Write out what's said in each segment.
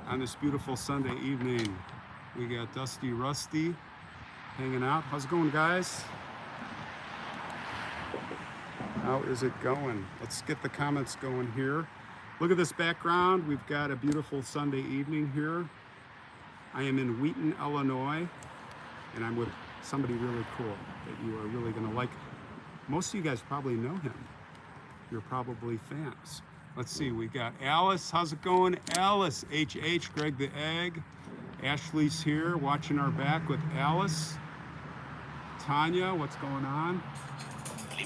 On this beautiful Sunday evening, we got Dusty Rusty hanging out. How's it going, guys? How is it going? Let's get the comments going here. Look at this background. We've got a beautiful Sunday evening here. I am in Wheaton, Illinois, and I'm with somebody really cool that you are really going to like. Most of you guys probably know him. You're probably fans. Let's see, we got Alice. How's it going? Alice, HH, Greg the Egg. Ashley's here watching our back with Alice. Tanya, what's going on?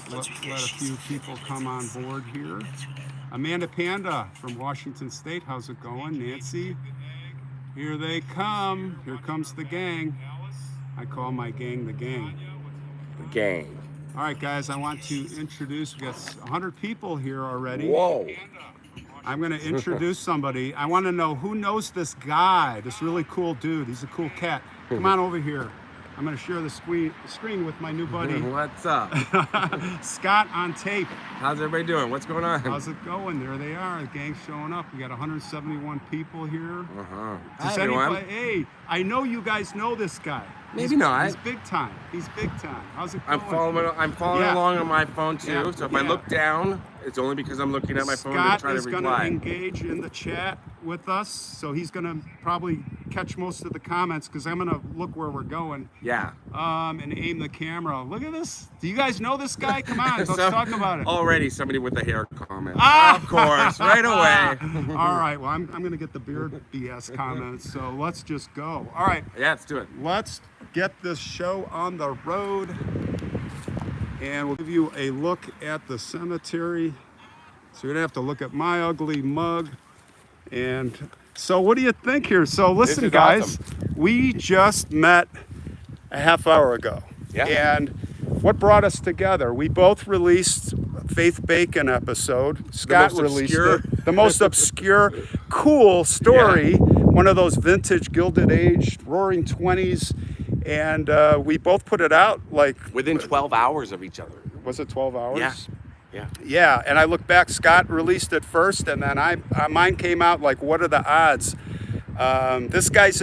Let a few people come on board here. Amanda Panda from Washington State. How's it going? Nancy. Here they come. Here comes the gang. I call my gang the gang. The gang. All right, guys, I want to introduce, we got 100 people here already. Whoa. I'm going to introduce somebody. I want to know who knows this guy, this really cool dude. He's a cool cat. Come on over here. I'm going to share the screen with my new buddy. What's up? Scott on tape. How's everybody doing? What's going on? How's it going? There they are. The gang's showing up. We got 171 people here. Hi, everyone. Hey, I know you guys know this guy. Maybe not. He's big time. He's big time. How's it going? I'm following along on my phone too. So if I look down, it's only because I'm looking at my phone and trying to reply. Scott is going to engage in the chat with us, so he's going to probably catch most of the comments because I'm going to look where we're going. Yeah. And aim the camera. Look at this. Do you guys know this guy? Come on, let's talk about it. Already somebody with a hair comment. Of course, right away. All right. Well, I'm going to get the beard BS comments. So let's just go. All right. Yeah, let's do it. Let's get this show on the road, and we'll give you a look at the cemetery. So you're gonna have to look at my ugly mug. And so what do you think here? So listen, guys, awesome. We just met a half hour ago. Yeah. And what brought us together? We both released Faith Bacon episode. Scott released it. The most obscure, cool story. Yeah. One of those vintage, Gilded Age, Roaring 20s. And we both put it out like within 12 hours of each other. Was it 12 hours? Yeah. And I look back, Scott released it first, and then mine came out like, what are the odds? This guy's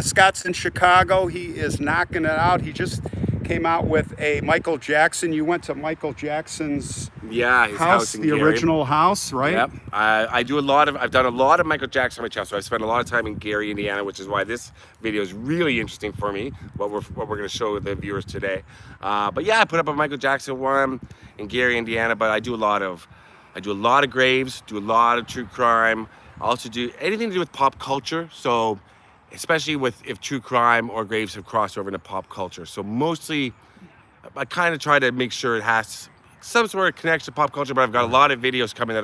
Scott's in Chicago. He is knocking it out. He just came out with a Michael Jackson. You went to Michael Jackson's his house in the Gary. Original house, right? Yep. I've done a lot of Michael Jackson on my channel, so I spent a lot of time in Gary, Indiana, which is why this video is really interesting for me, what we're going to show the viewers today. But yeah, I put up a Michael Jackson one in Gary, Indiana, but I do a lot of graves, do a lot of true crime. I also do anything to do with pop culture, so especially if true crime or graves have crossed over into pop culture. So mostly, I kind of try to make sure it has some sort of connection to pop culture, but I've got a lot of videos coming that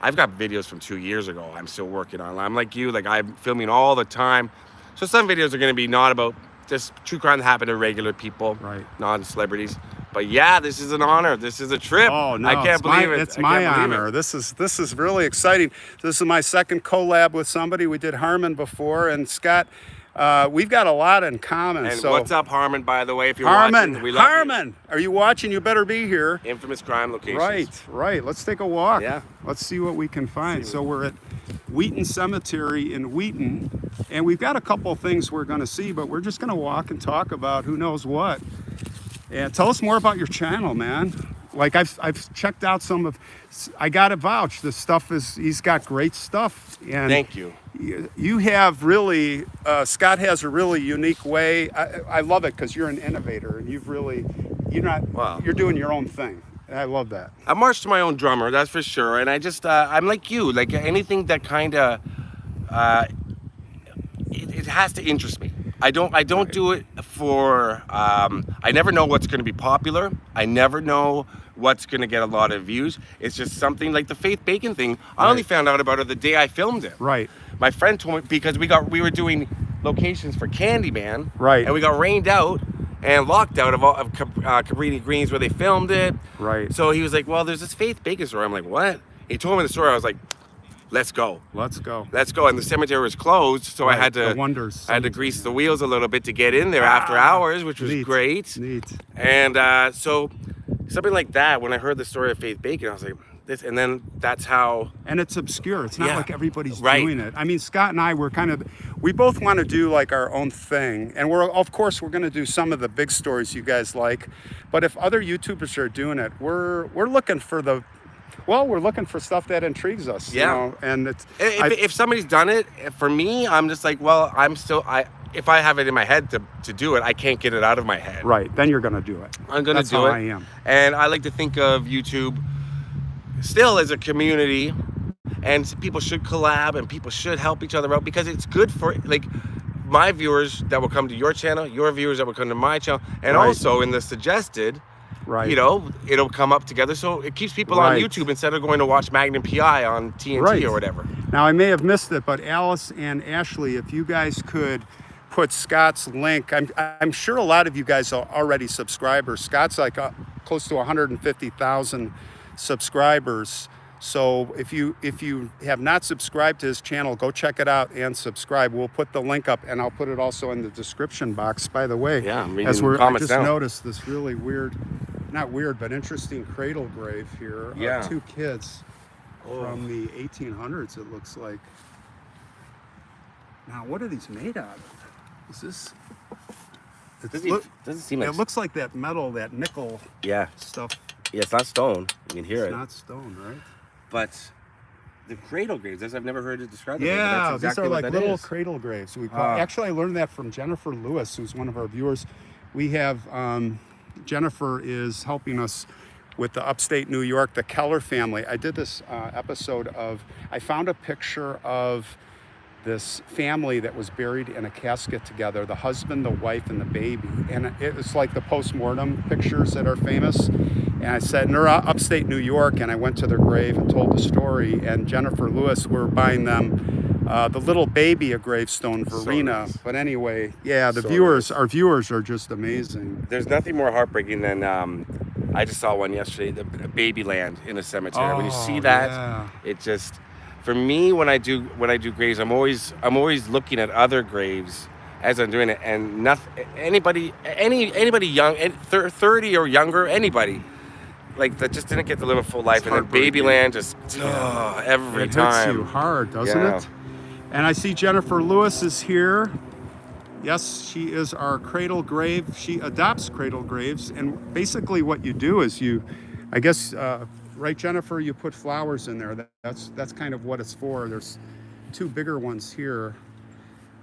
I've got videos from 2 years ago I'm still working on. I'm like you, like I'm filming all the time. So some videos are going to be not about just true crime that happened to regular people, right? Non-celebrities. But yeah, this is an honor. This is a trip. Oh no, I can't believe it. It's my honor. This is really exciting. This is my second collab with somebody. We did Harmon before, and Scott. We've got a lot in common. And so, what's up, Harmon? By the way, if you're watching, we love Harmon, you. Are you watching? You better be here. Infamous crime locations. Right. Let's take a walk. Yeah. Let's see what we can find. So we're at Wheaton Cemetery in Wheaton, and we've got a couple things we're going to see, but we're just going to walk and talk about who knows what. And tell us more about your channel, man. Like I've checked out some of, I gotta vouch, this stuff he's got great stuff. And thank you. You have really, Scott has a really unique way. I love it because you're an innovator and you're doing your own thing. I love that. I march to my own drummer, that's for sure. And I just, I'm like you, like anything that kind of, it has to interest me. I don't do it for, I never know what's going to be popular. I never know what's going to get a lot of views. It's just something like the Faith Bacon thing. I only found out about it the day I filmed it. Right. My friend told me because we were doing locations for Candyman. Right. And we got rained out and locked out of Cabrini Greens where they filmed it. Right. So he was like, well, there's this Faith Bacon story. I'm like, what? He told me the story. I was like, let's go. Let's go. Let's go. And the cemetery was closed, so I had to grease the wheels a little bit to get in there after hours, which was great. Neat. And so something like that, when I heard the story of Faith Bacon, I was like, this, and then that's how. And it's obscure. It's not Yeah. like everybody's Right. doing it. I mean, Scott and I were we both want to do like our own thing. And of course, we're going to do some of the big stories you guys like. But if other YouTubers are doing it, we're looking for we're looking for stuff that intrigues us. Yeah. You know? And it's, If somebody's done it, for me, I'm just like, well, if I have it in my head to do it, I can't get it out of my head. right, then you're going to do it. I'm going to do it. That's how I am. And I like to think of YouTube still as a community, and people should collab and people should help each other out, because it's good for like my viewers that will come to your channel, your viewers that will come to my channel, and Right. also in the suggested, Right. you know, it'll come up together, so it keeps people Right. on YouTube instead of going to watch Magnum PI on TNT Right. or whatever. Now, I may have missed it, but Alice and Ashley, if you guys could put Scott's link, I'm sure a lot of you guys are already subscribers. Scott's like close to 150,000 subscribers. So if you have not subscribed to his channel, go check it out and subscribe. We'll put the link up, and I'll put it also in the description box. By the way, Yeah, I'm reading as the I comments just now. noticed this really weird, not weird, but interesting cradle grave here Yeah. of two kids from the 1800s. It looks like. Now, what are these made out of? Is this? Doesn't seem like. It looks like that metal, that nickel Yeah, stuff. yeah, it's not stone. You can hear It's it. not stone, right? But the cradle graves, I've never heard it described. Yeah, but that's exactly these are what like that little is. cradle graves. We call. Actually, I learned that from Jennifer Lewis, who's one of our viewers. We have Jennifer is helping us with the upstate New York, the Keller family. I did this episode of. I found a picture of this family that was buried in a casket together, the husband, the wife, and the baby. And it was like the post-mortem pictures that are famous. And I said, and they're upstate New York, and I went to their grave and told the story. And Jennifer Lewis, we're buying them the little baby a gravestone, Verena. nice. But anyway, yeah, the So viewers, our viewers are just amazing. There's nothing more heartbreaking than I just saw one yesterday, the baby land in a cemetery. When you see Oh, that, yeah. it just, for me, when I do graves, I'm always looking at other graves as I'm doing it, and anybody young, 30 or younger, anybody like that just didn't get to live a full life, It's and then heartbreaking. Babyland just every It time. hits you hard, doesn't Yeah. it? And I see Jennifer Lewis is here. Yes, she is our cradle grave. She adopts cradle graves, and basically what you do is I guess, right, Jennifer, you put flowers in there. That's kind of what it's for. There's two bigger ones here.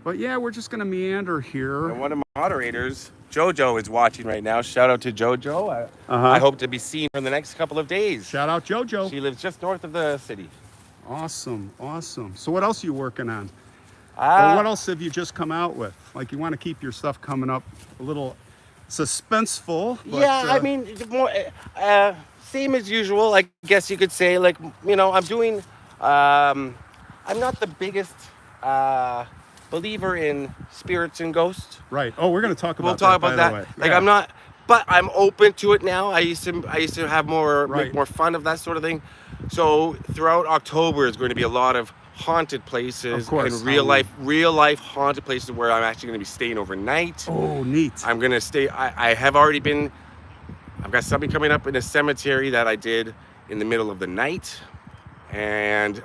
But yeah, we're just gonna meander here. And one of my moderators, Jojo, is watching right now. Shout out to Jojo. I hope to be seeing her in the next couple of days. Shout out JoJo. She lives just north of the city. Awesome, awesome. So what else are you working on? Or what else have you just come out with? Like, you want to keep your stuff coming up a little suspenseful. But, yeah, I mean, more, same as usual, I guess you could say. Like, you know, I'm doing, I'm not the biggest believer in spirits and ghosts. right. Oh, we're going to talk about We'll talk that, about by that. the way. Like, Yeah. I'm not, but I'm open to it now. I used to have more, Right. make more fun of that sort of thing. So throughout October is going to be a lot of haunted places, Of course, and real life haunted places where I'm actually going to be staying overnight. Oh, neat. I'm gonna stay. I have already been. I've got something coming up in a cemetery that I did in the middle of the night, and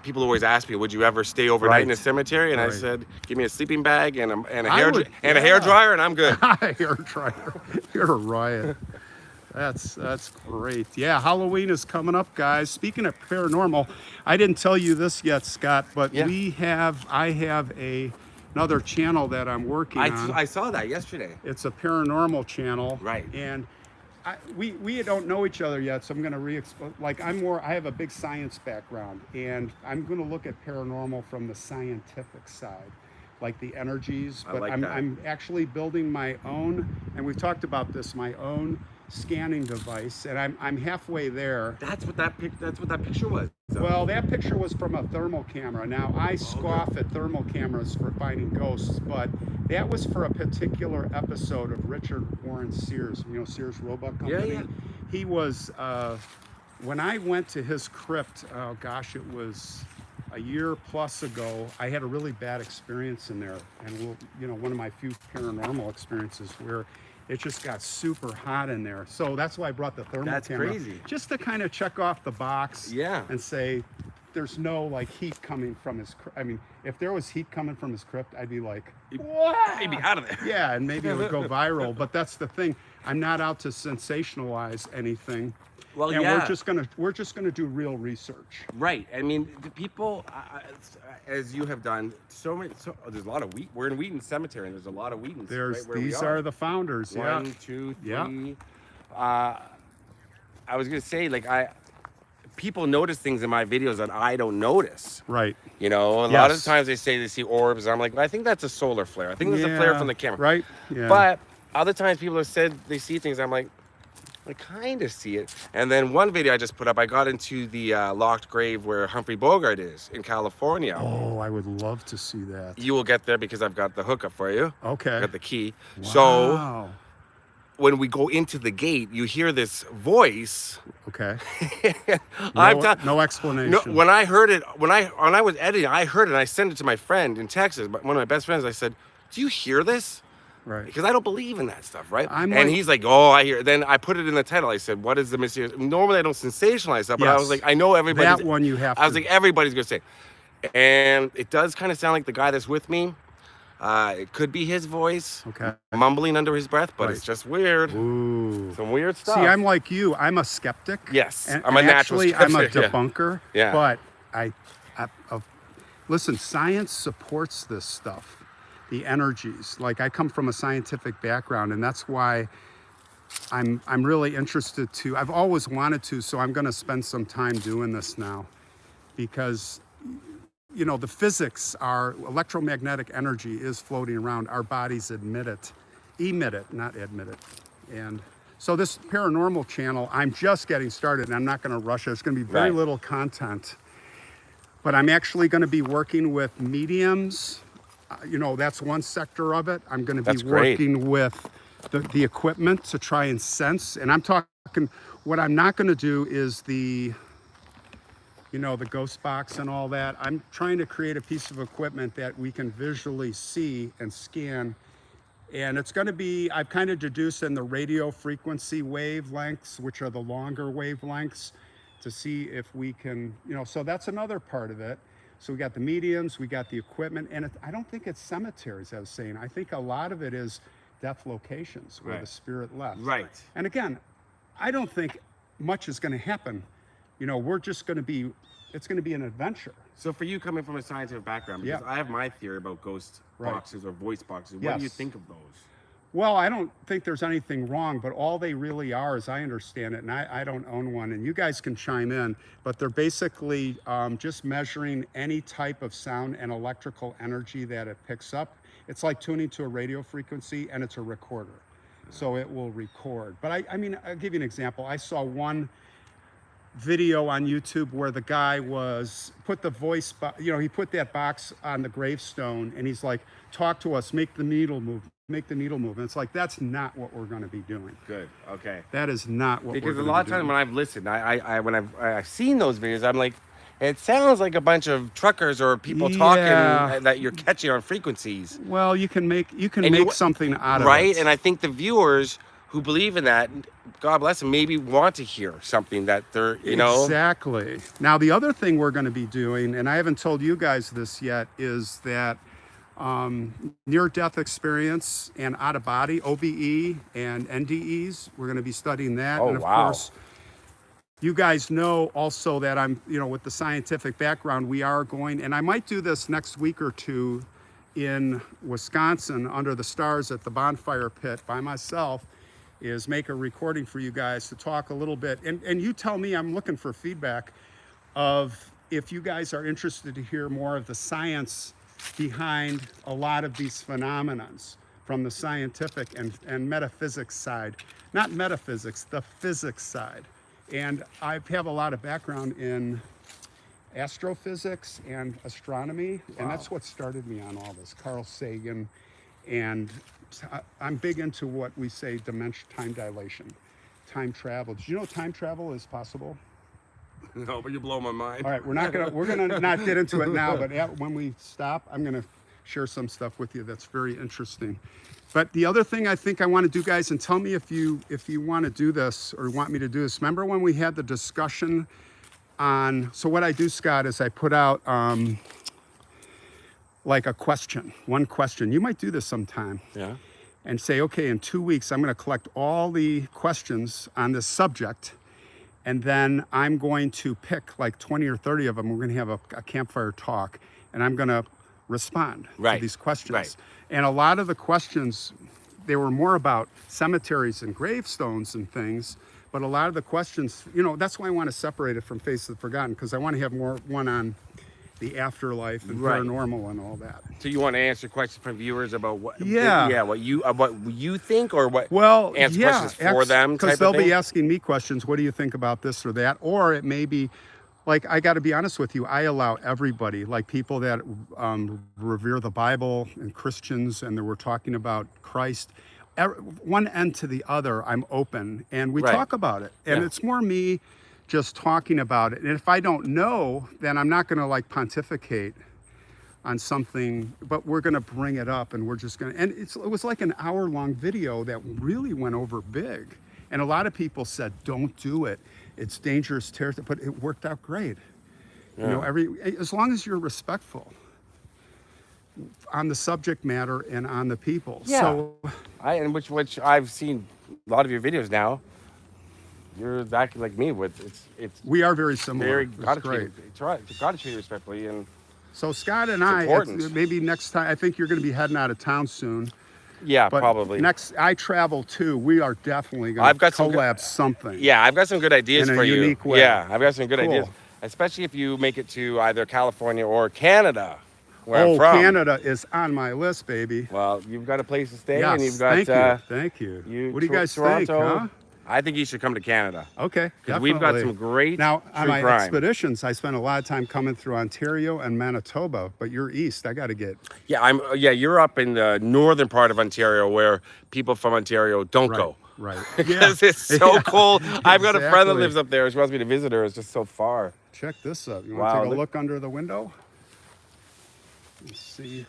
people always ask me, "Would you ever stay overnight in a Right. cemetery?" And I Right. said, "Give me a sleeping bag and a I hair would- and a yeah. hair dryer, and I'm good." Hair dryer. You're a riot. That's great. Yeah, Halloween is coming up, guys. Speaking of paranormal, I didn't tell you this yet, Scott, but Yeah. I have another channel that I'm working on. I saw that yesterday. It's a paranormal channel. Right. And we don't know each other yet, so I'm going to re-explain. Like, I have a big science background, and I'm going to look at paranormal from the scientific side, like the energies. But like I'm, that. I'm actually building my own, and we've talked about this, my own scanning device, and I'm halfway there. That's what that picture was. Well, that picture was from a thermal camera. Now, I scoff at thermal cameras for finding ghosts, but that was for a particular episode of Richard Warren Sears, you know, Sears Roebuck Company. Yeah. He was, when I went to his crypt, oh gosh, it was a year plus ago, I had a really bad experience in there. And one of my few paranormal experiences where it just got super hot in there. So that's why I brought the thermal That's camera. crazy. Just to kind of check off the box. Yeah. And say, there's no like heat coming from his, I mean, if there was heat coming from his crypt, I'd be like, what? He'd be out of there. Yeah, and maybe it would go viral. But that's the thing. I'm not out to sensationalize anything. Well, and yeah. we're just gonna do real research. Right. I mean, the people, as you have done, there's a lot of we're in Wheaton Cemetery, and there's a lot of Wheatons. There's right where these we are the founders. Yeah. 1, 2, 3. Yeah. I was gonna say, like, people notice things in my videos that I don't notice. Right. You know, a lot of times they say they see orbs. I'm like, I think that's a solar flare. I think there's a flare from the camera. Right. Yeah. But other times people have said they see things. I'm like, I kind of see it. And then one video I just put up, I got into the locked grave where Humphrey Bogart is in California. Oh, I would love to see that. You will get there because I've got the hookup for you. Okay. I got the key. Wow. So when we go into the gate, you hear this voice. Okay. No explanation. No, when I heard it, when I was editing, I heard it and I sent it to my friend in Texas, one of my best friends. I said, "Do you hear this?" Right. Because I don't believe in that stuff, right? And he's like, "Oh, I hear." Then I put it in the title. I said, "What is the mysterious?" Normally I don't sensationalize stuff, but I was like, I know everybody. That one you have. I was like, everybody's gonna say, and it does kind of sound like the guy that's with me. It could be his voice, mumbling under his breath, but it's just weird. Ooh. Some weird stuff. See, I'm like you. I'm a skeptic. Yes, and, I'm a natural actually, skeptic. I'm a debunker. Yeah. But listen, science supports this stuff. The energies. Like, I come from a scientific background, and that's why I'm really interested to. I've always wanted to, so I'm going to spend some time doing this now, because you know, the physics are electromagnetic energy is floating around. Our bodies emit it, not admit it. And so this paranormal channel, I'm just getting started, and I'm not going to rush it. There's going to be very little content, but I'm actually going to be working with mediums. You know, that's one sector of it. I'm going to be working with the equipment to try and sense. And I'm talking, what I'm not going to do is the ghost box and all that. I'm trying to create a piece of equipment that we can visually see and scan. And it's going to be, I've kind of deduced in the radio frequency wavelengths, which are the longer wavelengths, to see if we can, so that's another part of it. So we got the mediums, we got the equipment, and I don't think it's cemeteries, I was saying. I think a lot of it is death locations where the spirit left. Right. And again, I don't think much is going to happen. We're just going to be, it's going to be an adventure. So for you, coming from a scientific background, because I have my theory about ghost boxes or voice boxes, what do you think of those? Well, I don't think there's anything wrong, but all they really are, as I understand it, and I don't own one, and you guys can chime in, but they're basically just measuring any type of sound and electrical energy that it picks up. It's like tuning to a radio frequency, and it's a recorder. So it will record. But I mean, I'll give you an example. I saw one video on YouTube where the guy put the voice, he put that box on the gravestone, and he's like, talk to us, make the needle move. Make the needle move. And it's like, that's not what we're going to be doing. Good. Okay. That is not what we're going to be doing. Because a lot of times when I've listened, when I've seen those videos, I'm like, it sounds like a bunch of truckers or people talking that you're catching on frequencies. Well, you can make something out of it. Right? And I think the viewers who believe in that, God bless them, maybe want to hear something that they're, Exactly. Now, the other thing we're going to be doing, and I haven't told you guys this yet, is that near-death experience and out-of-body, OBE and NDEs. We're going to be studying that. Oh, and of course, you guys know also that I'm, with the scientific background, we are going, and I might do this next week or two in Wisconsin under the stars at the bonfire pit by myself, is make a recording for you guys to talk a little bit. And you tell me, I'm looking for feedback of if you guys are interested to hear more of the science behind a lot of these phenomenons from the scientific and metaphysics side. Not metaphysics, the physics side. And I have a lot of background in astrophysics and astronomy, and that's what started me on all this. Carl Sagan, and I'm big into what we say time dilation, time travel. Did you know time travel is possible? No, but you blow my mind. All right, we're gonna not get into it now, but when we stop, I'm gonna share some stuff with you that's very interesting. But the other thing I think I want to do, guys, and tell me if you want to do this or want me to do this. Remember when we had the discussion on, so what I do, Scott, is I put out like a question, one question. You might do this sometime. Yeah. And say, okay, in 2 weeks, I'm going to collect all the questions on this subject. And then I'm going to pick like 20 or 30 of them. We're going to have a campfire talk. And I'm going to respond to these questions. Right. And a lot of the questions, they were more about cemeteries and gravestones and things. But a lot of the questions, you know, that's why I want to separate it from Face of the Forgotten, because I want to have more one on the afterlife and paranormal and all that. So you want to answer questions from viewers about what? Yeah. What you think, or what? Well, answer questions for them, because they'll be asking me questions. What do you think about this or that? Or it may be, like, I got to be honest with you. I allow everybody, like people that revere the Bible and Christians, and that we're talking about Christ. One end to the other, I'm open, and we talk about it. And it's more me just talking about it. And if I don't know, then I'm not going to like pontificate on something, but we're going to bring it up, and we're just going to, and it was like an hour-long video that really went over big. And a lot of people said, don't do it. It's dangerous territory, but it worked out great. You know, as long as you're respectful on the subject matter and on the people. Yeah. So, which I've seen a lot of your videos now. You're exactly like me with it's. We are very similar. Very it's gotta great. Gotta treat you respectfully, and so Scott and maybe next time. I think you're going to be heading out of town soon. Yeah, but probably. Next, I travel too. We are definitely going to collab something. Yeah, I've got some good ideas in for a you. Unique way. Yeah, I've got some good ideas, especially if you make it to either California or Canada, where I'm from. Canada is on my list, baby. Well, you've got a place to stay, Yes, and you've got. Thank you. What do you guys think? Toronto. Huh? I think you should come to Canada. Okay, because we've got some great now on my crime. expeditions. I spent a lot of time coming through Ontario and Manitoba, but you're east. I got to get. Yeah, you're up in the northern part of Ontario, where people from Ontario don't go. Right. Because it's so cold. I've got a friend that lives up there. She wants me to visit her. It's just so far. Check this out. You want to take a look under the window? Let's see.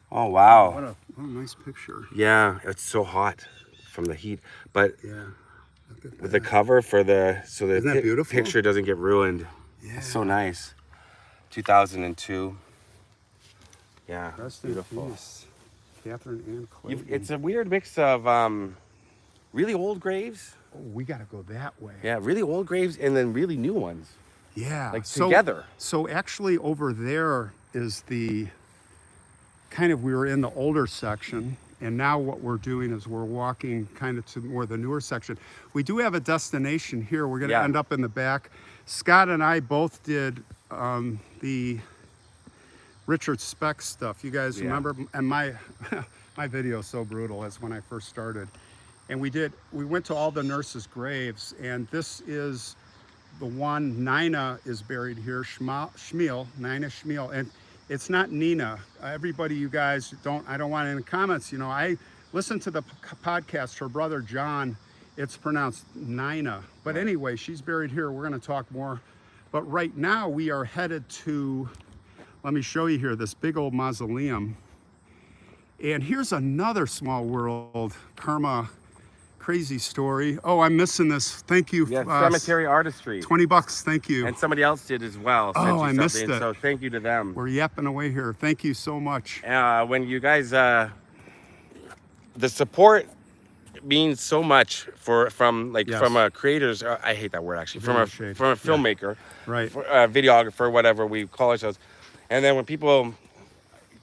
Oh wow! What a nice picture. Yeah, it's so hot from the heat, but yeah. With the cover for so the picture doesn't get ruined. Yeah. It's so nice. 2002. Yeah, Rest beautiful. In peace. Catherine Ann Clayton. It's a weird mix of really old graves. Oh, we got to go that way. Yeah, really old graves and then really new ones. Yeah. Like together. So actually over there is we were in the older section. And now what we're doing is we're walking kind of to more the newer section. We do have a destination here. We're going to end up in the back. Scott and I both did the Richard Speck stuff. You guys remember? And my video is so brutal as when I first started. And we went to all the nurses' graves. And this is the one, Nina is buried here, Nina Schmiel. And it's not Nina. Everybody, you guys, I don't want any comments. You know, I listened to the podcast, her brother John, it's pronounced Nina. But anyway, she's buried here. We're going to talk more. But right now we are headed to, let me show you here, this big old mausoleum. And here's another small world karma crazy story. Oh, I'm missing this. Thank you. Yeah, cemetery artistry. $20. Thank you. And somebody else did as well. Oh, I missed it. So thank you to them. We're yapping away here. Thank you so much. When you guys, the support means so much from a creator's. I hate that word actually. From a filmmaker, right? Videographer, whatever we call ourselves. And then when people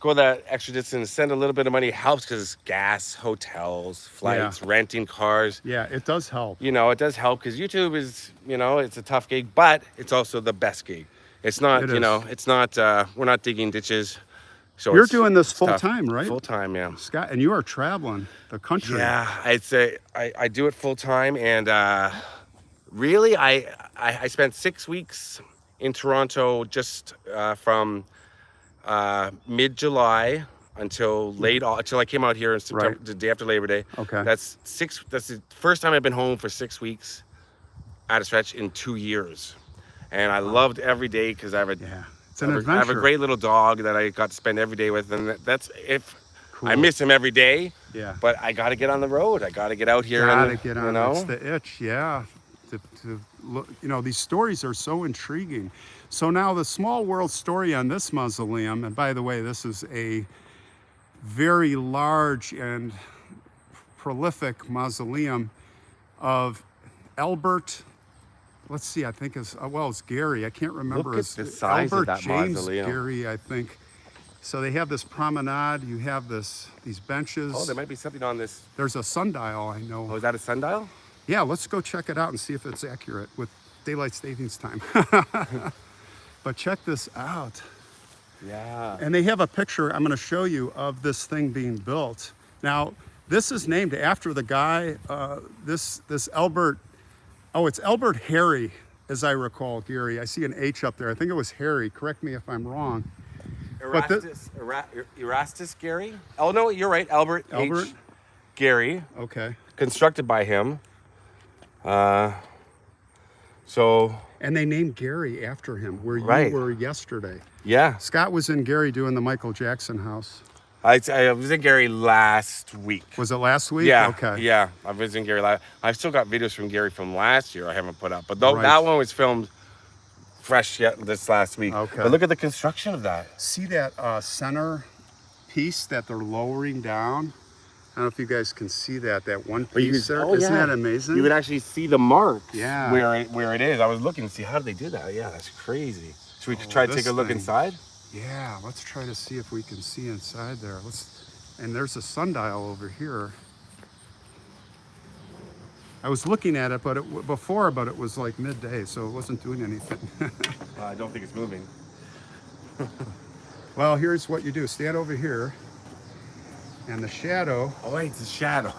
go that extra distance, send a little bit of money, helps because gas, hotels, flights, renting cars. Yeah, it does help. You know, it does help because YouTube is, it's a tough gig, but it's also the best gig. It's not, it's not, we're not digging ditches. So you're doing this full time, right? Full time, yeah. Scott, and you are traveling the country. Yeah, I do it full time, and really, I spent 6 weeks in Toronto just from mid-July until until I came out here in September, the day after Labor Day. Okay. That's the first time I've been home for 6 weeks at a stretch in 2 years. And I loved every day because I have It's an I have a adventure. great little dog that I got to spend every day with, and that's if I Cool. miss him every day. Yeah. But I got to get on the road. I got to get out here Gotta and get you on. know. It's the itch, yeah. To look, you know, these stories are so intriguing. So now the small world story on this mausoleum, and by the way, this is a very large and prolific mausoleum of Albert. Let's see, I think it's it's Gary. I can't remember. Look at the size of Albert that James mausoleum. Gary, I think. So they have this promenade. You have these benches. Oh, there might be something on this. There's a sundial, I know. Oh, is that a sundial? Yeah, let's go check it out and see if it's accurate with daylight savings time. But check this out. Yeah. And they have a picture I'm going to show you of this thing being built. Now, this is named after the guy, this Albert, it's Albert Harry, as I recall, Gary. I see an H up there. I think it was Harry. Correct me if I'm wrong. Erastus Gary? Oh, no, you're right. Albert H. Gary. Okay. Constructed by him. And they named Gary after him, where you were yesterday. Yeah. Scott was in Gary doing the Michael Jackson house. I was in Gary last week. Was it last week? Yeah. Okay. Yeah, I was in Gary last. I've still got videos from Gary from last year I haven't put up. But that one was filmed fresh yet this last week. Okay. But look at the construction of that. See that center piece that they're lowering down? I don't know if you guys can see that one piece there. Isn't that amazing? You can actually see the mark Yeah. where it is. I was looking to see how did they do that. Yeah, that's crazy. Should we try to take a look inside? Yeah, let's try to see if we can see inside there. And there's a sundial over here. I was looking at it, but it was like midday, so it wasn't doing anything. I don't think it's moving. Well, here's what you do. Stand over here, and the shadow. Oh wait, it's a shadow.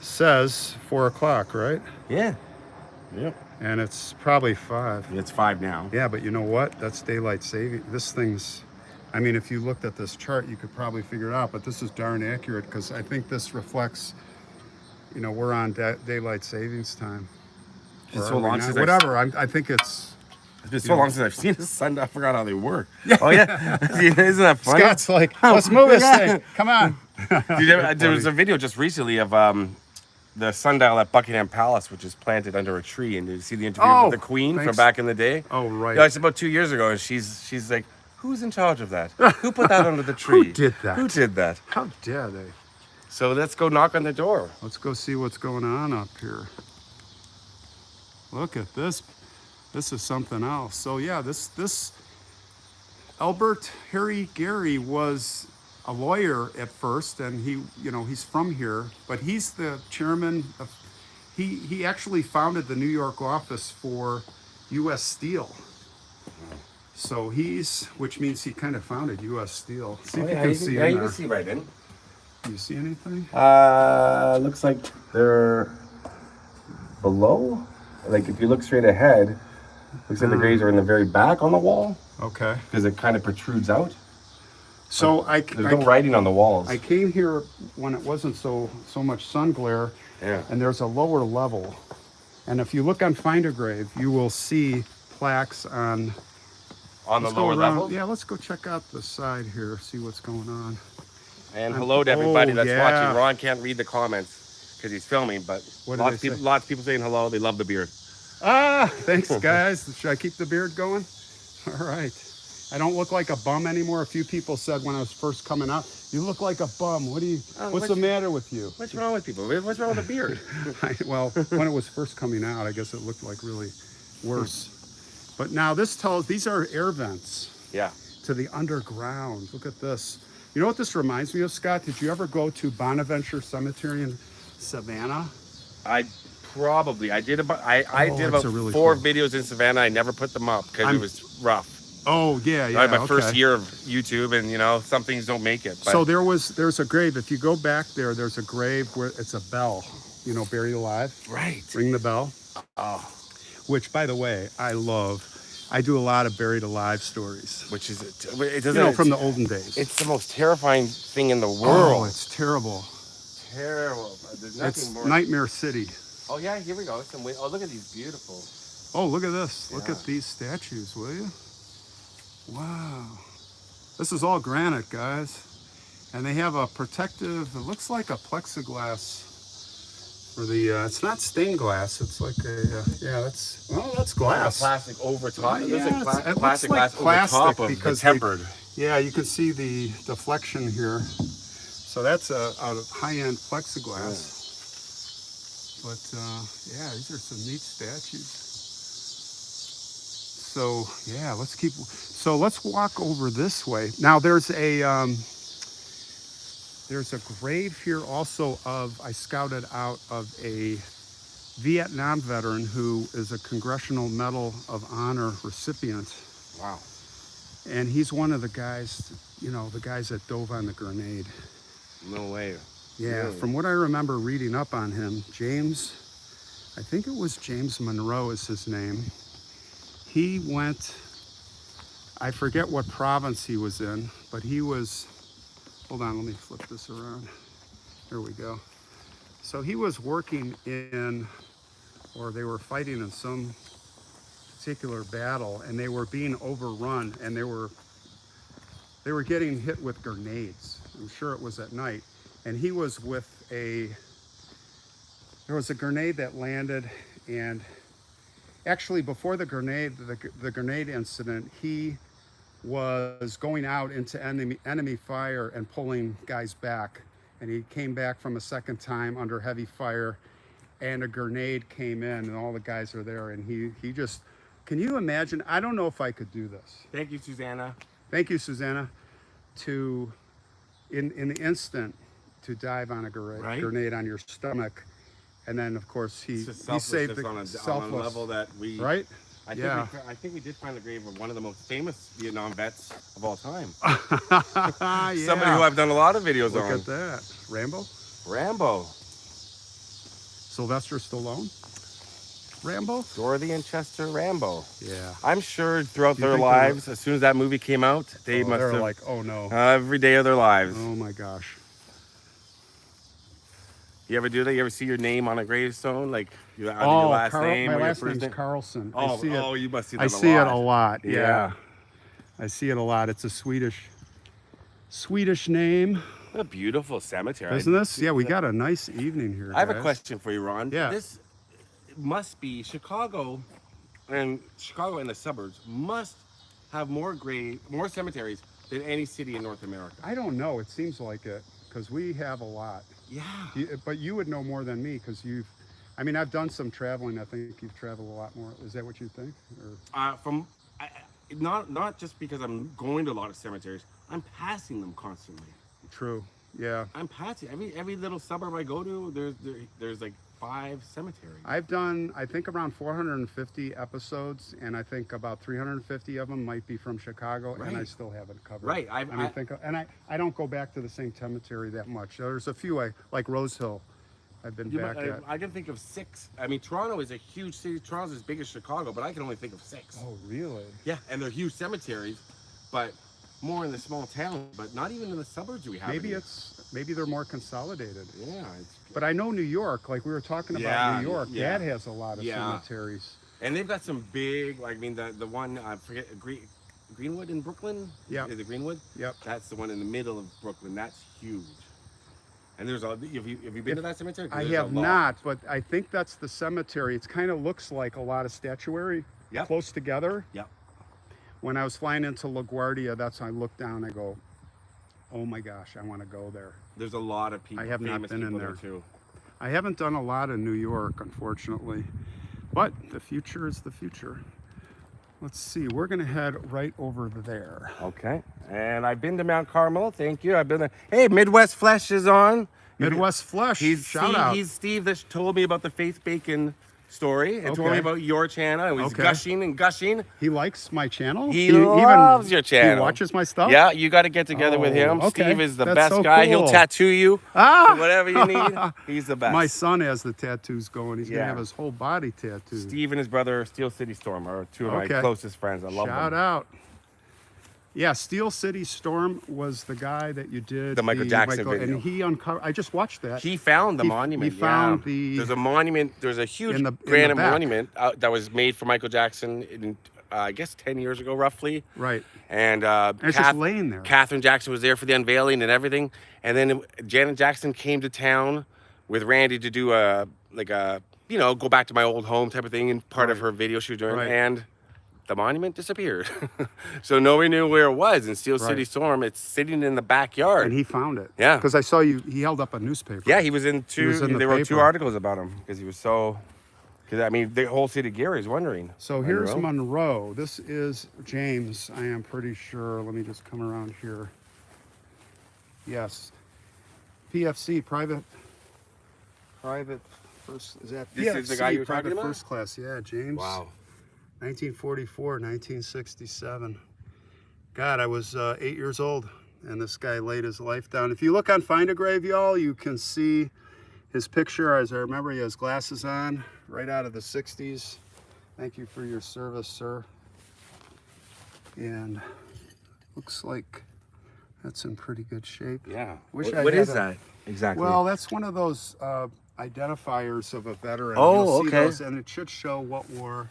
Says 4 o'clock, right? Yeah. Yep. And it's probably 5. It's 5 now. Yeah, but you know what? That's daylight saving. This thing's, I mean, if you looked at this chart, you could probably figure it out, but this is darn accurate because I think this reflects, you know, we're on daylight savings time. It's so long since I think it's been so long since I've seen a sundial. I forgot how they work. Oh yeah, isn't that funny? Scott's like, let's move this thing. Come on. There was a video just recently of the sundial at Buckingham Palace, which is planted under a tree. And did you see the interview with the Queen from back in the day? Oh right. Yeah, it's about 2 years ago, and she's like, who's in charge of that? Who put that under the tree? Who did that? Who did that? How dare they? So let's go knock on the door. Let's go see what's going on up here. Look at this. This is something else. So yeah, this Albert Harry Gary was a lawyer at first, and he's from here, but he's the chairman of, he actually founded the New York office for U.S. Steel. So which means he kind of founded U.S. Steel. See if you can see in there. You can see right in. Do you see anything? Looks like they're below. Like if you look straight ahead, looks like the graves are in the very back on the wall. Okay. Because it kind of protrudes out. So there's no writing on the walls. I came here when it wasn't so much sun glare. Yeah. And there's a lower level. And if you look on Find a Grave, you will see plaques on the lower level? Yeah, let's go check out the side here, see what's going on. And hello to everybody that's yeah. watching. Ron can't read the comments because he's filming, but lots of people saying hello. They love the beard. Thanks, guys. Should I keep the beard going? All right. I don't look like a bum anymore. A few people said when I was first coming out, you look like a bum. What's the matter with you? What's wrong with people? What's wrong with the beard? Well, when it was first coming out, I guess it looked like really worse. But now these are air vents. Yeah. To the underground. Look at this. You know what this reminds me of, Scott? Did you ever go to Bonaventure Cemetery in Savannah? I did about really 4 cool videos in Savannah. I never put them up because it was rough. Oh yeah. My first year of YouTube, and some things don't make it. But. So there's a grave. If you go back there's a grave where it's a bell. Buried alive. Right. Ring the bell. Oh. Which, by the way, I love. I do a lot of buried alive stories. Which is it from the olden days. It's the most terrifying thing in the world. Oh, it's terrible. Terrible. There's nothing more. Nightmare City. Oh yeah, here we go. Oh, look at these beautiful. Oh, look at this. Yeah. Look at these statues, will you? Wow. This is all granite, guys. And they have a protective, it looks like a plexiglass for the, it's not stained glass, it's like a, yeah, that's glass. Plastic over top. Yeah, There's it looks plastic like glass over plastic top of the because tempered. yeah, you can see the deflection here. So that's a high-end plexiglass. But yeah, these are some neat statues. So yeah, let's walk over this way. Now there's a grave here also I scouted out of a Vietnam veteran who is a Congressional Medal of Honor recipient. Wow. And he's one of the guys, the guys that dove on the grenade. No way. Yeah, Really? from what I remember reading up on him, I think it was James Monroe is his name. He went, I forget what province he was in, but he was, hold on, let me flip this around. There we go. So he was working or they were fighting in some particular battle, and they were being overrun, and they were getting hit with grenades. I'm sure it was at night. And he was with there was a grenade that landed, and actually before the grenade incident, he was going out into enemy fire and pulling guys back. And he came back from a second time under heavy fire, and a grenade came in, and all the guys are there, and he just, can you imagine? I don't know if I could do this. Thank you, Susanna. Thank you, Susanna. In the instant, to dive on a grenade on your stomach, and then of course he saved the on a selfless level that we right. I think we did find the grave of one of the most famous Vietnam vets of all time. Yeah. Somebody who I've done a lot of videos on. Look at that, Rambo. Sylvester Stallone. Rambo. Dorothy and Chester Rambo. Yeah. I'm sure throughout their lives, as soon as that movie came out, they must have like, oh no. Every day of their lives. Oh my gosh. You ever do that? You ever see your name on a gravestone? Like your last name my or last your first name's name? Carlson. Oh, you must see that I a see lot. it a lot. Yeah. Yeah. I see it a lot. It's a Swedish name. What a beautiful cemetery. Isn't this? Yeah, we got a nice evening here. I have a guys. question for you, Ron. Yeah. This must be Chicago and the suburbs must have more cemeteries than any city in North America. I don't know. It seems like it because we have a lot. Yeah. But you would know more than me because I've done some traveling. I think you've traveled a lot more. Is that what you think? Or? Not just because I'm going to a lot of cemeteries. I'm passing them constantly. True. Yeah. I'm passing every little suburb I go to. There's like 5 cemeteries. I've done, I think, around 450 episodes, and I think about 350 of them might be from Chicago, and I still haven't covered. Right. I don't go back to the same cemetery that much. There's a few like Rose Hill. I've been back at. I can think of 6. I mean, Toronto is a huge city. Toronto's as big as Chicago, but I can only think of 6. Oh, really? Yeah, and they're huge cemeteries, but more in the small town, but not even in the suburbs do we have. Maybe they're more consolidated. Yeah. But I know New York, like we were talking about New York, that has a lot of cemeteries. And they've got some big, like, I mean, the one, I forget, Greenwood in Brooklyn? Yeah. Is it Greenwood? Yep. That's the one in the middle of Brooklyn. That's huge. And there's have you been to that cemetery? I have not, but I think that's the cemetery. It kind of looks like a lot of statuary close together. Yep. When I was flying into LaGuardia, that's when I looked down, I go, oh my gosh, I want to go there. There's a lot of people. I have not been in there too. I haven't done a lot in New York, unfortunately, but the future is the future. Let's see, we're gonna head right over there. Okay, and I've been to Mount Carmel, thank you. I've been there. Hey, Midwest Flesh is on. Midwest Flesh, shout out. He's Steve that told me about the Faith Bacon story and told me about your channel and was gushing and gushing. He likes my channel? He loves your channel. He watches my stuff? Yeah, you got to get together with him. Okay. Steve is the That's best so guy. cool. He'll tattoo you. Whatever you need. He's the best. My son has the tattoos going. He's going to have his whole body tattooed. Steve and his brother, Steel City Storm, are 2 of my closest friends. I love them. Shout out. Yeah, Steel City Storm was the guy that you did the Michael Jackson video. And he uncovered, I just watched that. He found the monument. He found There's a monument, there's a huge granite monument that was made for Michael Jackson I guess 10 years ago, roughly. Right. And It's just laying there. Catherine Jackson was there for the unveiling and everything. And then Janet Jackson came to town with Randy to do go back to my old home type of thing, and part of Right. her video she was doing. Right. And the monument disappeared. So nobody knew where it was. In Steel City Right. Storm, it's sitting in the backyard. And he found it. Yeah. Because I saw he held up a newspaper. Yeah, he was in two. They wrote 2 paper. articles about him because he was so. Because I mean, the whole city of Gary is wondering. So here's Monroe. This is James, I am pretty sure. Let me just come around here. Yes. PFC, private first, is that This PFC, is the guy you were private talking about? first class, yeah, James. Wow. 1944, 1967. God, I was 8 years old, and this guy laid his life down. If you look on Find a Grave, y'all, you can see his picture. As I remember, he has glasses on, right out of the 60s. Thank you for your service, sir. And looks like that's in pretty good shape. Yeah. Wish What I what had is a- that exactly? Well, that's one of those identifiers of a veteran. Oh, You'll see okay. those, and it should show what war.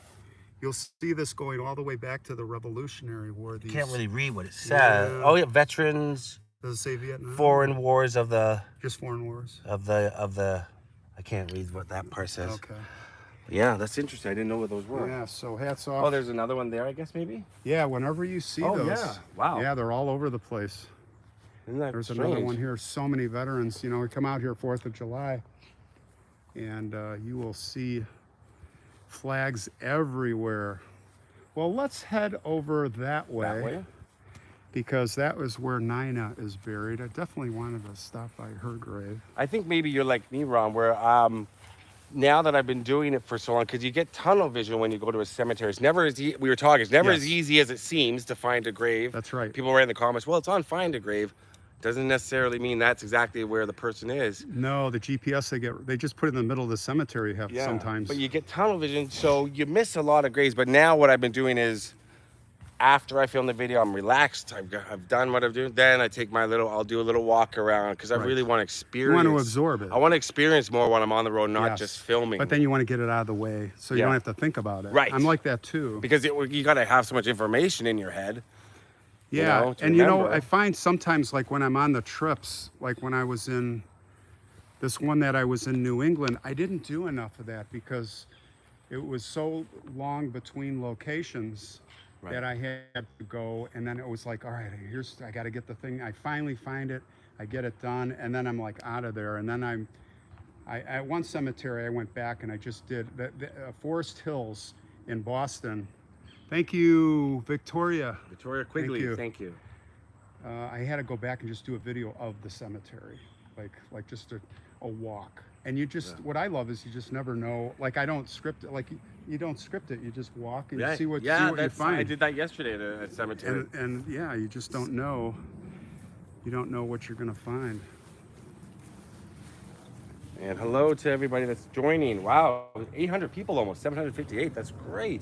You'll see this going all the way back to the Revolutionary War. These, Can't really read what it says. Yeah. Oh yeah, veterans, does it say Vietnam? foreign wars of the Just foreign wars. I can't read what that part says. Okay. Yeah, that's interesting. I didn't know what those were. Yeah. So hats Oh, off. there's another one there, I guess, maybe? Yeah. Whenever you see Oh, those. yeah. Wow. Yeah, they're all over the place. Isn't that There's strange? another one here. So many veterans. You know, we come out here 4th of July, and you will see flags everywhere. Well, let's head over that way, That way? because that was where Nina is buried. I definitely wanted to stop by her grave. I think maybe you're like me, Ron, where now that I've been doing it for so long, because you get tunnel vision when you go to a cemetery. It's never as we were talking. It's never Yes. as easy as it seems to find a grave. That's right. People write in the comments, "Well, it's on Find a Grave." Doesn't necessarily mean that's exactly where the person is. No, the GPS they just put it in the middle of the cemetery sometimes. But you get tunnel vision, so you miss a lot of graves. But now what I've been doing is, after I film the video, I'm relaxed. I've done what I've done. Then I'll do a little walk around, because I Right. really want to experience. You want to absorb it. I want to experience more when I'm on the road, not Yes. just filming. But then you want to get it out of the way, so you Yeah. don't have to think about it. Right. I'm like that too. because you got to have so much information in your head. Yeah, to and you know, remember. I find sometimes, like when I'm on the trips, like when I was in this one that I was in New England, I didn't do enough of that because it was so long between locations Right. that I had to go, and then it was like, all right, I got to get the thing. I finally find it, I get it done, and then I'm like out of there. And then at one cemetery, I went back and I just did Forest Hills in Boston. Thank you, Victoria. Victoria Quigley, Thank you. I had to go back and just do a video of the cemetery, like just a walk. And you just, what I love is you just never know. Like I don't script it. Like you don't script it. You just walk and you see what you find. I did that yesterday at a cemetery. And yeah, you just don't know. You don't know what you're gonna find. And hello to everybody that's joining. Wow, 800 people almost, 758. That's great.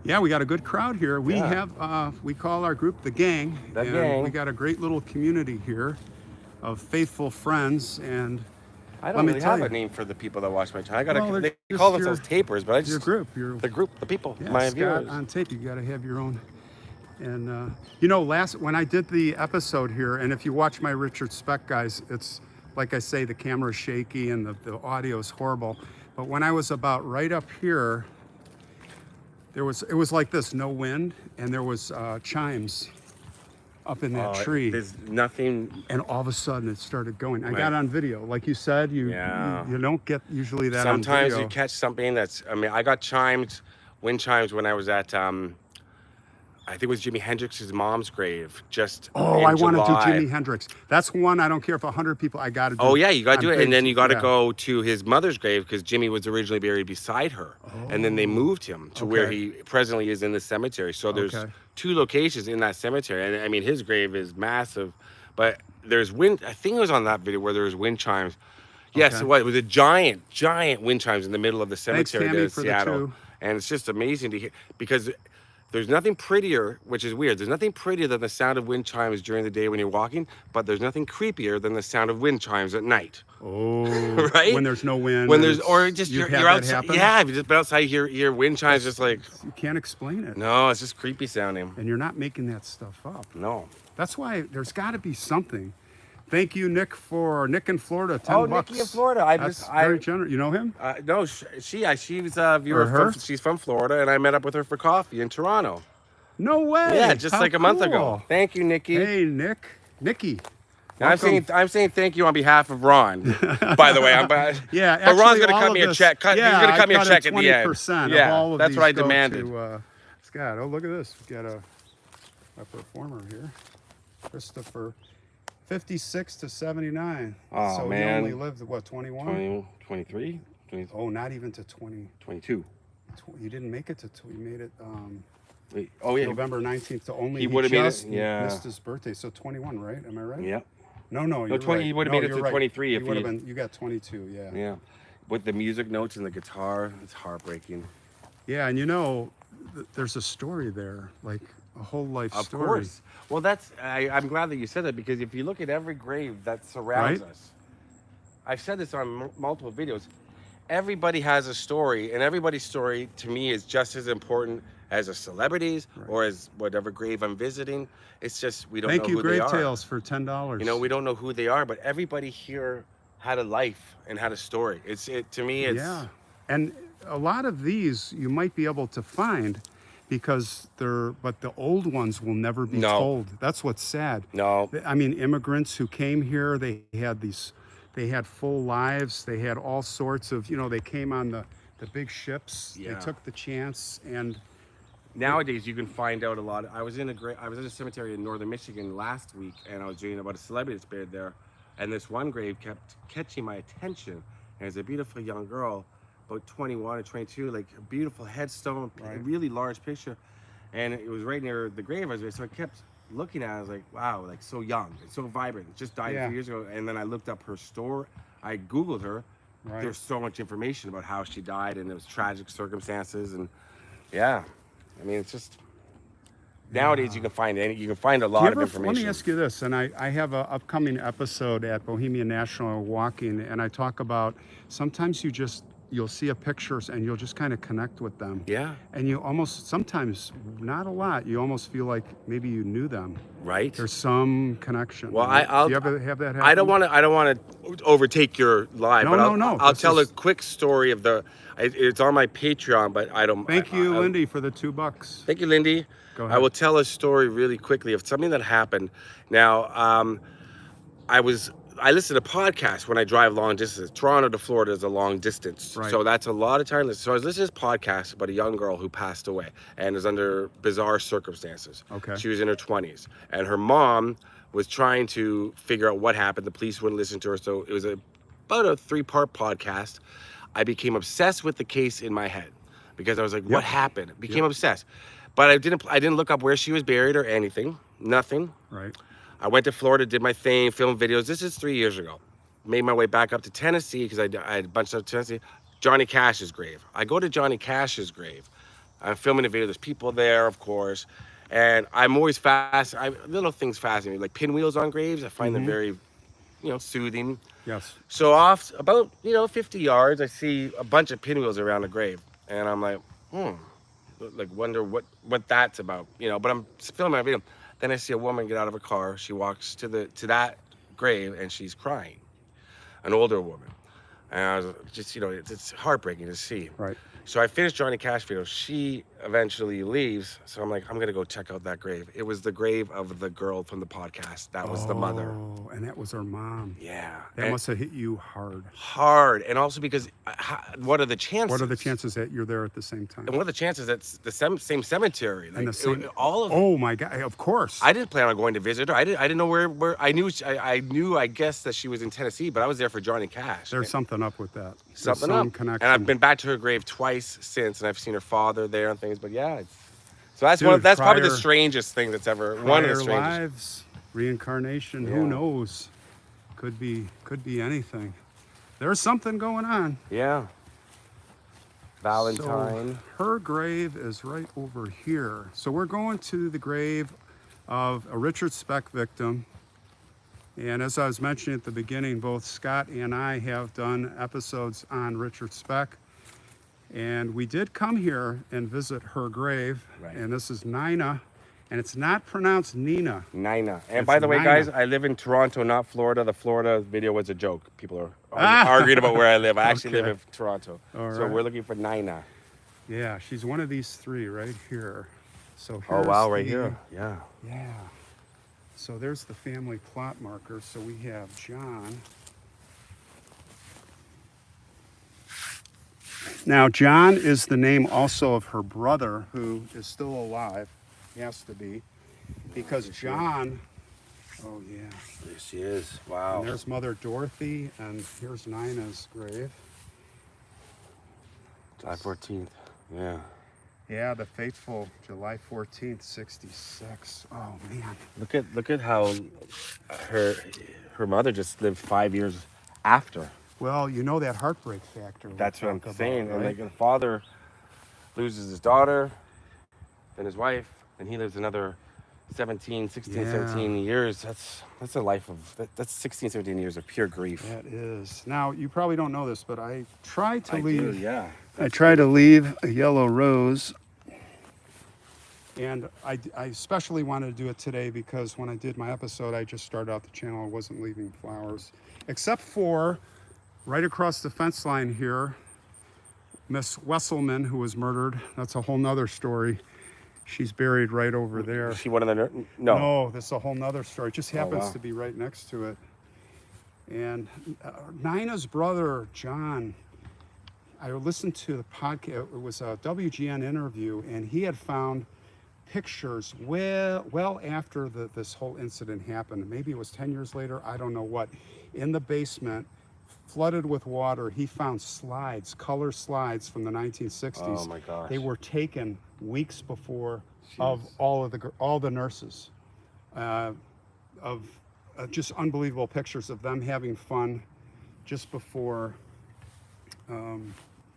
Yeah, we got a good crowd here. We Yeah. have, we call our group the Gang. The and Gang. We got a great little community here of faithful friends. And I Let don't me really tell have you. a name for the people that watch my channel. Well, they they're call just themselves tapers, but I just your group, the people, yeah, my Scott, viewers. on tape, you got to have your own. And you know, when I did the episode here, and if you watch my Richard Speck guys, it's like I say, the camera's shaky and the audio is horrible. But when I was about right up here, it was like this, no wind, and there was chimes up in that tree. There's nothing. And all of a sudden it started going. I Right. got on video. Like you said, you don't get usually that on Sometimes video. you catch something that's. I mean, I got wind chimes when I was at. I think it was Jimi Hendrix's mom's grave. Just Oh, in I want to do July. Jimi Hendrix. That's one. I don't care if 100 people. I got to do. Oh yeah, you got to do I'm it, and big- then you got to yeah. go to his mother's grave because Jimmy was originally buried beside her, and then they moved him to where Okay. he presently is in the cemetery. So there's Okay. 2 locations in that cemetery, and I mean his grave is massive, but there's wind. I think it was on that video where there was wind chimes. Yes, Okay. it was a giant wind chimes in the middle of the Thanks, cemetery Tammy, there in for the Seattle, 2. and it's just amazing to hear because There's nothing prettier, which is weird. There's nothing prettier than the sound of wind chimes during the day when you're walking, but there's nothing creepier than the sound of wind chimes at night. Oh, Right? when there's no wind. When and there's, it's- or just you've you're had that outside. happen? Yeah, if you just been outside, you hear wind chimes, just like, You can't explain it. no, it's just creepy sounding. And you're not making that stuff up. No. That's why there's got to be something. Thank you, Nick, for Nick in Florida. 10 Oh, bucks. Nikki in Florida. That's very generous. You know him? No, she's a viewer. Or her? She's from Florida, and I met up with her for coffee in Toronto. No way. Yeah, just How like a month ago. cool. Thank you, Nikki. Hey, Nikki. I'm saying thank you on behalf of Ron. By the way, Yeah, but Ron's actually, gonna all cut of me a this- check. He's gonna I cut me a cut check at the end. 20% Yeah, of all of that's these what I go demanded. to, Scott, oh, look at this. We've got a performer here. Christopher, 56 to 79. Oh, so man. he only lived, what, 21? 20, 23, 20, Oh, not even to 20. 22. You didn't make it to, you made it Wait, oh yeah. November 19th to only, He would've made it, just yeah. missed his birthday. So 21, right? Am I right? Yeah. No, you're 20, right. he would've No, made it you're to right. 23 if you would he- have been, you got 22, yeah. Yeah. With the music notes and the guitar, it's heartbreaking. Yeah, and there's a story there, like a whole life Of story. course. Well, I'm glad that you said that, because if you look at every grave that surrounds Right. us, I've said this on multiple videos, everybody has a story, and everybody's story to me is just as important as a celebrity's or as whatever grave I'm visiting. It's just we don't Thank know you, who they Grave are. Tales, for $10. You know, we don't know who they are, but everybody here had a life and had a story. To me, it's Yeah, and a lot of these you might be able to find because but the old ones will never be No. told. That's what's sad. no. I mean, immigrants who came here, they had full lives. They had all sorts of, they came on the big ships. Yeah. They took the chance, and Nowadays, you can find out a lot. I was in a cemetery in northern Michigan last week, and I was reading about a celebrity that's buried there. And this one grave kept catching my attention. And it's a beautiful young girl, about 21 or 22, like a beautiful headstone, Right. a really large picture. And it was right near the grave I was with. So I kept looking at it. I was like, wow, like so young, it's so vibrant. Just died a Yeah. few years ago. And then I looked up her story. I Googled her. Right. There's so much information about how she died, and it was tragic circumstances. And yeah, I mean, it's just nowadays you can find a lot of information. Let me ask you this, and I have an upcoming episode at Bohemian National Walking, and I talk about sometimes you'll see a pictures and you'll just kind of connect with them. Yeah. And you almost, sometimes, not a lot, you almost feel like maybe you knew them. Right. There's some connection. Well, right? I'll. Do you ever have that happen? I don't want to overtake your live, No, but no. I'll This tell is- a quick story of it's on my Patreon, but I don't. Thank you, I- Lindy, for the $2. Thank you, Lindy. Go I ahead. will tell a story really quickly of something that happened. Now, I listen to podcasts when I drive long distance. Toronto to Florida is a long distance. Right. So that's a lot of time. So I was listening to this podcast about a young girl who passed away and is under bizarre circumstances. Okay. She was in her 20s. And her mom was trying to figure out what happened. The police wouldn't listen to her. So it was about a 3-part podcast. I became obsessed with the case in my head because I was like, what happened? Became obsessed. But I didn't look up where she was buried or anything. Nothing. Right. I went to Florida, did my thing, filmed videos. This is 3 years ago. Made my way back up to Tennessee because I had a bunch of Tennessee. Johnny Cash's grave. I go to Johnny Cash's grave. I'm filming a video. There's people there, of course. And I'm always little things fascinate me, like pinwheels on graves. I find them very, soothing. Yes. So off about, 50 yards, I see a bunch of pinwheels around a grave. And I'm like, like wonder what that's about, but I'm filming my video. Then I see a woman get out of a car. She walks to that grave and she's crying, an older woman. And I was just, it's heartbreaking to see. Right. So I finished Johnny Cash video. She eventually leaves. So I'm like, I'm going to go check out that grave. It was the grave of the girl from the podcast. That was the mother. Oh, and that was her mom. Yeah. That must have hit you hard. Hard. And also because what are the chances? What are the chances that you're there at the same time? And what are the chances that's the same cemetery? Like, And the same, all of oh my God, of course. I didn't plan on going to visit her. I didn't know where I knew I guess that she was in Tennessee, but I was there for Johnny Cash. There's something up with that. There's Something some up. connection. And I've been back to her grave twice since, and I've seen her father there and things. But yeah, so that's Dude, that's probably the prior- strangest thing that's ever one of the Prior strangest. lives, reincarnation, Yeah. who knows? Could be anything. There's something going on. Yeah. Valentine. So her grave is right over here. So we're going to the grave of a Richard Speck victim. And as I was mentioning at the beginning, both Scott and I have done episodes on Richard Speck. And we did come here and visit her grave. Right. And this is Nina. And it's not pronounced Nina. Nina. And It's by the way, Nina. guys, I live in Toronto, not Florida. The Florida video was a joke. People are arguing about where I live. I actually live in Toronto. All so right. we're looking for Nina. Yeah, she's one of these three right here. So Oh, here's wow, right the- here. Yeah. Yeah. So there's the family plot marker. So we have John. Now, John is the name also of her brother, who is still alive. He has to be. Because John, oh yeah. There she is. Wow. And there's Mother Dorothy, and here's Nina's grave. July 14th. Yeah. Yeah, the faithful July 14th, 66. Oh man. Look at how her mother just lived 5 years after. Well, you know that heartbreak factor. That's what I'm talk about, saying. And right? like the father loses his daughter, then his wife, and he lives another 16, Yeah. 17 years. That's a life of that's 16, 17 years of pure grief. That is. Now, you probably don't know this, but I try to I leave. do, yeah. I try to leave a yellow rose. And I especially wanted to do it today because when I did my episode, I just started out the channel. I wasn't leaving flowers, except for right across the fence line here, Miss Wesselman, who was murdered. That's a whole nother story. She's buried right over there. Is she one of the no. No, this is a whole nother story. It just happens wow. to be right next to it. And Nina's brother, John, I listened to the podcast. It was a WGN interview, and he had found pictures well after this whole incident happened. Maybe it was 10 years later, I don't know what. In the basement, flooded with water, he found slides, color slides from the 1960s. Oh my gosh. They were taken weeks before of all the nurses, of just unbelievable pictures of them having fun just before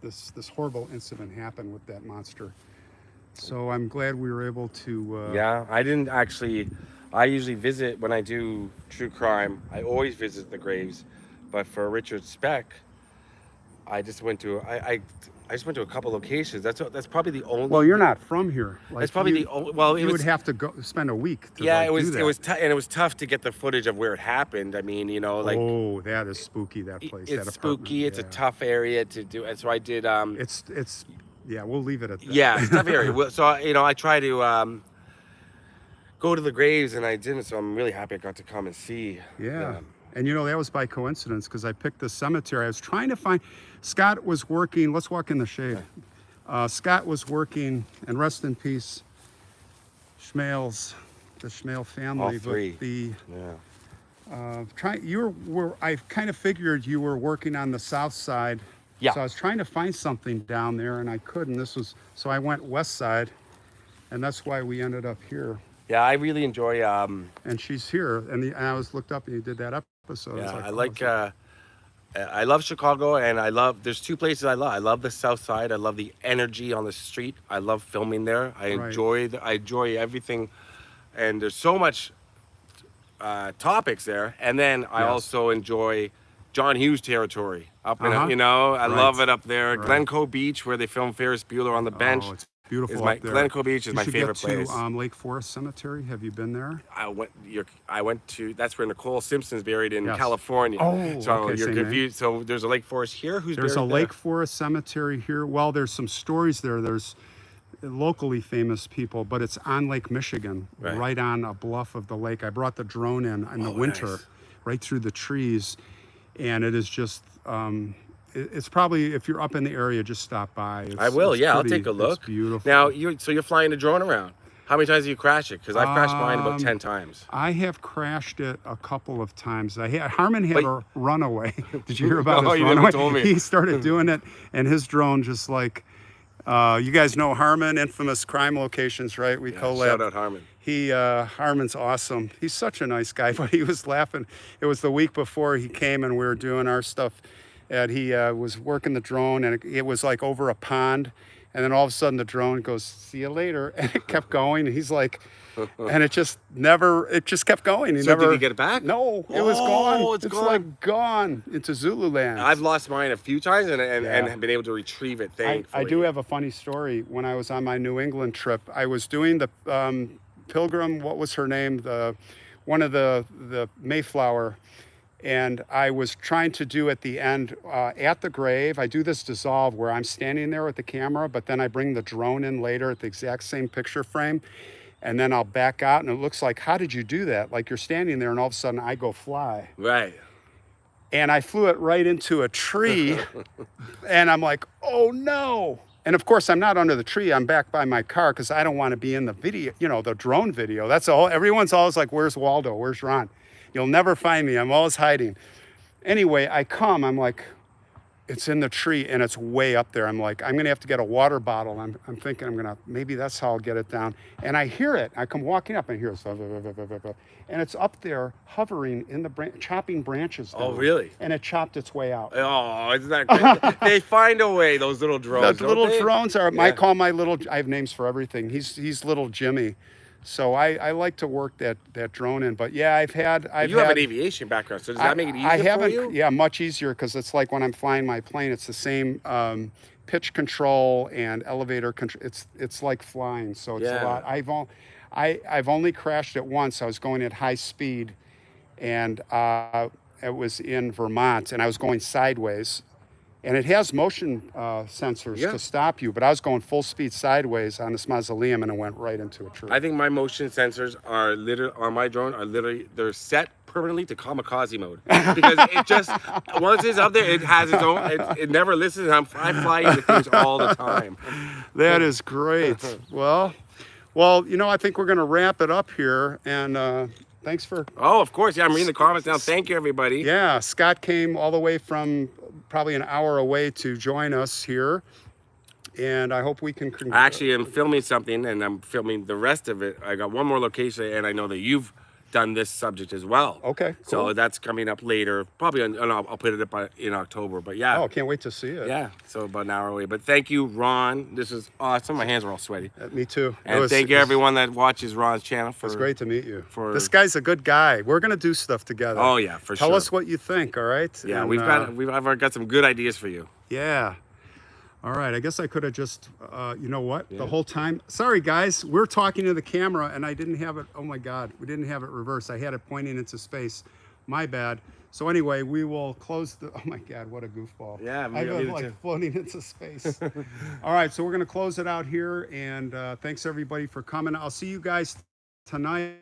this horrible incident happened with that monster. So I'm glad we were able to. Yeah, I didn't actually. I usually visit when I do true crime. I always visit the graves, but for Richard Speck, I just went to. I just went to a couple locations. That's probably the only. Well, you're not from here. Like, That's probably the only. Well, it you was. would have to go spend a week. To, Yeah, like, it was. do that. It was. And it was tough to get the footage of where it happened. I mean, you know, like. Oh, that is spooky. That place. It's that spooky. apartment. It's a Yeah. tough area to do. And so I did. It's. Yeah, we'll leave it at that. Yeah, it's a tough area. Well, so you know, I try to go to the graves, and I didn't. So I'm really happy I got to come and see. Yeah. them. And you know, that was by coincidence because I picked the cemetery. I was trying to find, Scott was working, let's walk in the shade. Scott was working, and rest in peace, Schmales, the Schmale family. All three. But the, Yeah. I kind of figured you were working on the south side. Yeah. So I was trying to find something down there and I couldn't. So I went west side, and that's why we ended up here. Yeah, I really enjoy. And she's here, and I was looked up and you did that episode. Yeah, It's I oh, like. it's- I love Chicago, and I love. There's two places I love. I love the South Side. I love the energy on the street. I love filming there. I Right. enjoy everything, and there's so much topics there. And then I Yes. also enjoy John Hughes territory up in Uh-huh. you know. I Right. love it up there. Right. Glencoe Beach, where they filmed Ferris Bueller on the bench. Oh, it's beautiful is my up there. Glencoe Beach is You my should favorite get place. to Lake Forest Cemetery. Have you been there? I went to. That's where Nicole Simpson's buried in Yes. California. Oh, so okay, you're same confused. So there's a Lake Forest here. Who's There's a buried Lake there? Forest Cemetery here. Well, there's some stories there. There's locally famous people, but it's on Lake Michigan, Right. right on a bluff of the lake. I brought the drone in the Oh, winter, nice. right through the trees, and it is just. It's probably, if you're up in the area, just stop by. I will. It's Yeah, I'll pretty- take a look. It's beautiful. Now you're flying a drone around. How many times have you crashed it? Because I've crashed mine about 10 times. I have crashed it a couple of times. Harmon had But- a runaway. Did you hear about No, his you never runaway? told me. He started doing it, and his drone just like, you guys know Harmon, infamous crime locations, right? We collab. Shout out Harmon. Harmon's awesome. He's such a nice guy, but he was laughing. It was the week before he came, and we were doing our stuff, and he was working the drone, and it was like over a pond, and then all of a sudden the drone goes, "See you later," and it kept going, and he's like, and it just kept going. He So never, did he get it back? No, it was gone. It's gone. like gone into Zululand. I've lost mine a few times and Yeah. have been able to retrieve it, thankfully. I do have a funny story. When I was on my New England trip, I was doing the Pilgrim, what was her name? One of the Mayflower. And I was trying to do at the end, at the grave, I do this dissolve where I'm standing there with the camera, but then I bring the drone in later at the exact same picture frame. And then I'll back out, and it looks like, how did you do that? Like you're standing there, and all of a sudden I go fly. Right. And I flew it right into a tree, and I'm like, oh no. And of course, I'm not under the tree. I'm back by my car because I don't want to be in the video, the drone video. That's all. Everyone's always like, where's Waldo? Where's Ron? You'll never find me. I'm always hiding. Anyway, I'm like, it's in the tree, and it's way up there. I'm like, I'm going to have to get a water bottle. I'm thinking maybe that's how I'll get it down. And I hear it. I come walking up, and I hear it. And it's up there hovering in the chopping branches down. Oh, really? And it chopped its way out. Oh, isn't that crazy? They find a way, those little drones. The little they? drones are, Yeah. I call my little, I have names for everything. He's little Jimmy. So I like to work that drone in. But yeah, I've You had have an aviation background, so does that make it easier I haven't, for you? Yeah, much easier, because it's like when I'm flying my plane, it's the same pitch control and elevator control. It's like flying, so it's a lot. I've only crashed it once. I was going at high speed, and it was in Vermont, and I was going sideways. And it has motion sensors to stop you, but I was going full speed sideways on this mausoleum, and it went right into a tree. I think my motion sensors are on my drone they're set permanently to kamikaze mode, because it just once it's up there, it has its own. It never listens. I fly into things all the time. That is great. Well, I think we're going to wrap it up here, and thanks for. Oh, of course. Yeah, I'm reading the comments now. Thank you, everybody. Yeah, Scott came all the way from probably an hour away to join us here, and I hope we can. Actually, I'm filming something, and I'm filming the rest of it. I got one more location, and I know that you've done this subject as well. Okay, cool. So that's coming up later, probably. I'll put it up in October. But yeah. Oh, can't wait to see it. Yeah, so about an hour away. But thank you, Ron. This is awesome. My hands are all sweaty. Me too. And thank you, everyone that watches Ron's channel. It's great to meet you. For this guy's a good guy. We're gonna do stuff together. Oh yeah, for sure. Tell us what you think. All right. Yeah, and, I've got some good ideas for you. Yeah. All right, I guess I could have just, you know what, the whole time. Sorry, guys, we're talking to the camera, and I didn't have it. Oh my God, we didn't have it reversed. I had it pointing into space. My bad. So anyway, we will close the. Oh my God, what a goofball. Yeah, I was like floating into space. All right, so we're gonna close it out here, and thanks everybody for coming. I'll see you guys tonight.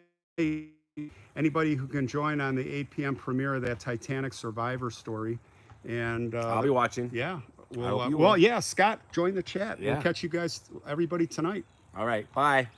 Anybody who can join on the 8 p.m. premiere of that Titanic survivor story, and I'll be watching. Yeah. Well, Yeah, Scott, join the chat. Yeah. We'll catch you guys, everybody, tonight. All right. Bye.